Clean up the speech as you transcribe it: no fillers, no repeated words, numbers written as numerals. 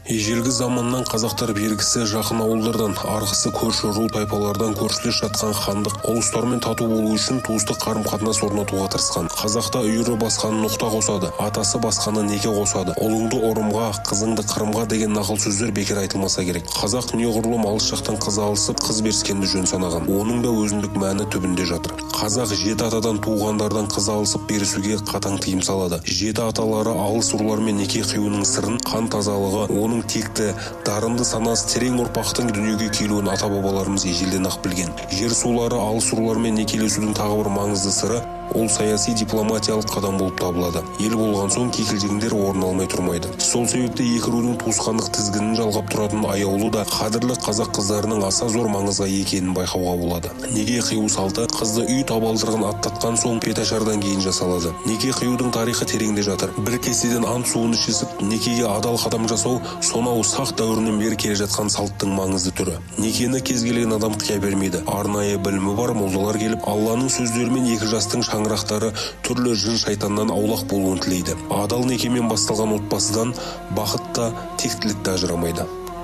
Ежелгі заманнан қазақтар бергісі жақын ауылдардан, арғысы көрші ру тайпалардан көршілес жатқан хандық ұлыстармен тату болу үшін туыстық қарым-қатынас орнатуға тырысқан. Қазақта үйірі басқаны ноқта қосады, атасы басқаны неке қосады. Ұлыңды ұрымға, қызыңды қырымға деген нақыл сөздер бекер айтылмаса керек. Қазақ неғұрлым алыс жақтан қыз алысып, қыз беріскенді жөн санаған. Оның да өзіндік мәні түбінде жатыр. Қазақ жеті атадан туғандардан қыз алысып берісуге қатаң тыйым салады. Жеті аталары алыс рулармен неке қиюының сырын, қан тазалығы, оның текті, дарынды санасы терең ұрпақтың дүниеге келуін ата-бабаларымыз ежелден ақ білген. Жер сулары алыс рулармен некелесудің тағы бір маңызды сыры ол саяси дипломатиялық қадам болып табылады. Ел болған соң кикілжіңдер орын алмай тұрмайды. Сол себепті екі рудың туысқандық тізгінін жалғап тұратын аяулы да қадірлі қазақ қыздарының аса зор маңызға екенін байқауға болады. Неке қию салты қызды үй табалдырығын аттатқан соң беташардан кейін жасалады. Неке қиюдың тарихы тереңде жатыр. Бір кеседен ант суын ішісіп, некеге адал қадам жасау сонау сақ дәуірінен бері келе жатқан салттың маңызды түрі. Некені кез келген адам қия бермейді. Арнайы білімі бар молдалар келіп, Алланың сөздерімен екі жастың шаңырақтары түрлі жын шайтаннан аулақ болуын тілейді. Адал некемен басталған отбасыдан бақыт та, тектілік те ажырамайды.